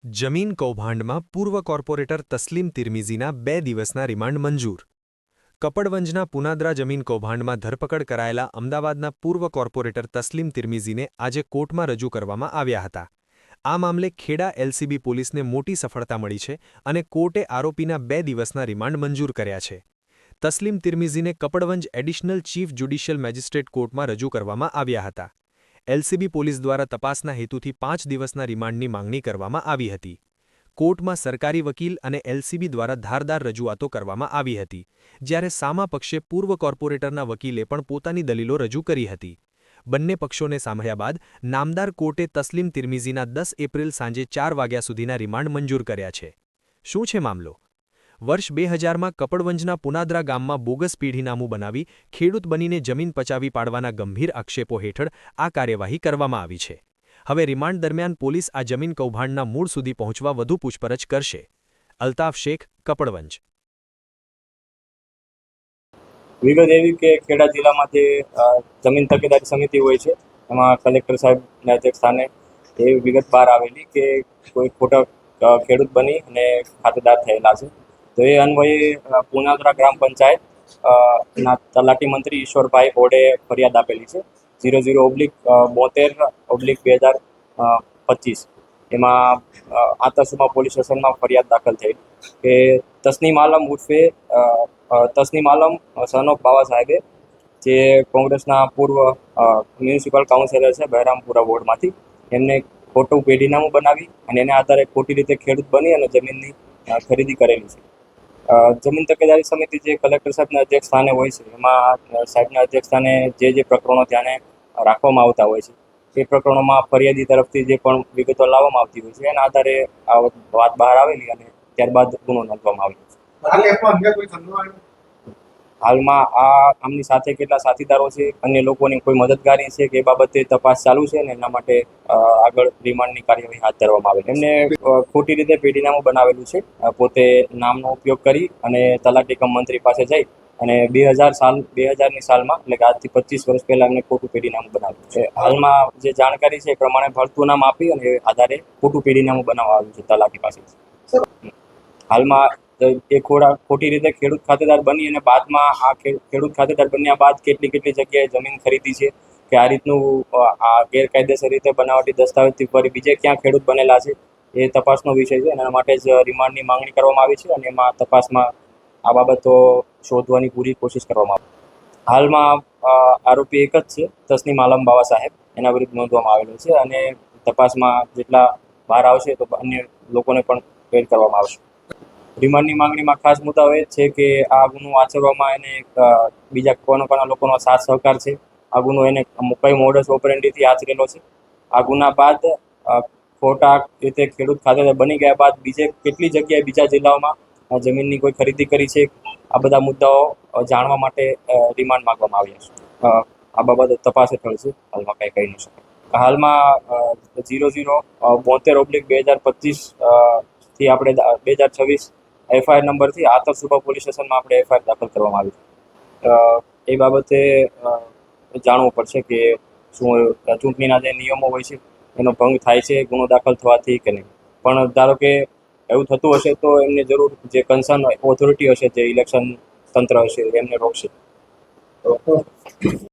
જમીન કૌભાંડમાં પૂર્વ કોર્પોરેટર તસ્લીમ તિર્મિઝીના 2 દિવસના રિમાન્ડ મંજૂર. કપડવંજના પુનાદરા જમીન કૌભાંડમાં ધરપકડ કરાયેલા અમદાવાદના પૂર્વ કોર્પોરેટર તસ્લીમ તિર્મિઝીને આજે કોર્ટમાં રજૂ કરવામાં આવ્યા હતા. આ મામલે ખેડા એલસીબી પોલીસને મોટી સફળતા મળી છે અને કોર્ટે આરોપીના 2 દિવસના રિમાન્ડ મંજૂર કર્યા છે. તસ્લીમ તિર્મિઝીને Kapadvanj additional chief judicial magistrate કોર્ટમાં રજૂ કરવામાં આવ્યા હતા. એલસીબી પોલીસ દ્વારા તપાસના હેતુથી 5 દિવસના રિમાન્ડની માંગણી કરવામાં આવી હતી. કોર્ટમાં સરકારી વકીલ અને એલસીબી દ્વારા ધારદાર રજૂઆતો કરવામાં આવી હતી, જ્યારે સામા પક્ષે પૂર્વ કોર્પોરેટરના વકીલે પણ પોતાની દલીલો રજૂ કરી હતી. બંને પક્ષોને સાંભળ્યા બાદ નામદાર કોર્ટે તસ્લીમ તિર્મિઝીના 10 એપ્રિલ સાંજે 4 વાગ્યા સુધીના રિમાન્ડ મંજૂર કર્યા છે. શું છે મામલો? વર્ષ 2000માં કપડવંજના પુનાદરા ગામમાં બોગસ પેઢીનામું બનાવી ખેડૂત બનીને જમીન પચાવી પાડવાના ગંભીર આક્ષેપો હેઠળ આ કાર્યવાહી કરવામાં આવી છે. હવે રિમાન્ડ દરમિયાન પોલીસ આ જમીન કૌભાંડના મૂળ સુધી પહોંચવા વધુ પૂછપરછ કરશે. અલ્તાફ શેખ, કપડવંજ. વિગત એવી કે ખેડા જિલ્લામાં જે જમીન તકેદારી સમિતિ હોય છે એમાં કલેક્ટર સાહેબના અધ્યક્ષસ્થાને એવી વિગત બહાર આવેલી કે કોઈ ખોટા ખેડૂત બની અને ખાતેદાર થયેલા છે. તો એ અન્વયે પુનાદરા ગ્રામ પંચાયત ના તલાટી મંત્રી ઈશ્વરભાઈ ઓડે ફરિયાદ આપેલી છે 00/72/2025. એમાં આતરસુમા પોલીસ સ્ટેશનમાં ફરિયાદ દાખલ થઈ કે તસ્નીમ આલમ ઉર્ફે તસ્નીમ આલમ સન ઓફ બાવા સાહેબે, જે કોંગ્રેસના પૂર્વ મ્યુનિસિપલ કાઉન્સિલર છે બહેરામપુરા વોર્ડમાંથી, એમને ખોટું પેઢીનામું બનાવી અને એને આધારે ખોટી રીતે ખેડૂત બની અને જમીનની ખરીદી કરેલી છે. જમીન તકેદારી સમિતિ જે કલેક્ટર સાહેબના અધ્યક્ષ સ્થાને હોય છે એમાં સાહેબના અધ્યક્ષ સ્થાને જે પ્રકરણો ધ્યાને રાખવામાં આવતા હોય છે એ પ્રકરણોમાં ફરિયાદી તરફથી જે પણ વિગતો લાવવામાં આવતી હોય છે એના આધારે આ વાત બહાર આવેલી અને ત્યારબાદ ગુનો નોંધવામાં આવ્યો છે. હાલમાં આમની સાથે કેટલા સાથીદારો છે, અન્ય લોકોની કોઈ મદદગારી છે કે એ બાબતે તપાસ ચાલુ છે અને એના માટે આગળ રિમાન્ડની કાર્યવાહી હાથ ધરવામાં આવે. એમને ખોટી રીતે પેઢીનામું બનાવેલું છે. પોતે નામનો ઉપયોગ કરી અને તલાટી કમ મંત્રી પાસે જઈ અને 2000ની સાલમાં, એટલે કે આજથી 25 વર્ષ પહેલા એમને ખોટું પેઢીનામું બનાવ્યું છે. હાલમાં જે જાણકારી છે એ પ્રમાણે ભળતું નામ આપી અને આધારે ખોટું પેઢીનામું બનાવવા આવ્યું છે તલાટી પાસે. હાલમાં એ ખોટી રીતે ખેડૂત ખાતેદાર બની અને બાદમાં આ ખેડૂત ખાતેદાર બન્યા બાદ કેટલી જગ્યાએ જમીન ખરીદી છે કે આ રીતનું આ ગેરકાયદેસર રીતે બનાવટી દસ્તાવેજથી ફરી બીજે ક્યાં ખેડૂત બનેલા છે એ તપાસનો વિષય છે. એના માટે જ રિમાન્ડની માંગણી કરવામાં આવી છે અને એમાં તપાસમાં આ બાબતો શોધવાની પૂરી કોશિશ કરવામાં આવી. હાલમાં આરોપી એક જ છે, તસ્નીમ આલમ બાવા સાહેબ, એના વિરુદ્ધ નોંધવામાં આવેલો છે અને તપાસમાં જેટલા બહાર આવશે તો અન્ય લોકોને પણ એડ કરવામાં આવશે. રિમાન્ડની માંગણીમાં ખાસ મુદ્દાઓ એ છે કે આ ગુનો આચરવામાં એને બીજા કોના લોકોનો સાથ સહકાર છે, આ ગુનો એને કઈ મોડસ ઓપરેન્ડીથી આચરેલો છે, આ ગુના બાદ ખોટા રીતે ખેડૂત ખાતેદાર બની ગયા બાદ બીજે કેટલી જગ્યાએ બીજા જિલ્લાઓમાં જમીનની કોઈ ખરીદી કરી છે, આ બધા મુદ્દાઓ જાણવા માટે રિમાન્ડ માંગવામાં આવ્યા છે. આ બાબતે તપાસ હેઠળ છે, હાલમાં કંઈ કહી ન શકાય. હાલમાં 00/72/2025 થી આપણે 2026 એફઆઈઆર નંબરથી આતરસુબા પોલીસ સ્ટેશનમાં આપણે એફઆઈઆર દાખલ કરવામાં આવી છે. એ બાબતે જાણવું પડશે કે શું ચૂંટણીના જે નિયમો હોય છે એનો ભંગ થાય છે ગુનો દાખલ થવાથી કે નહીં. પણ ધારો કે એવું થતું હશે તો એમને જરૂર જે કન્સર્ન ઓથોરિટી હશે, જે ઇલેક્શન તંત્ર હશે, એમને રોકશે.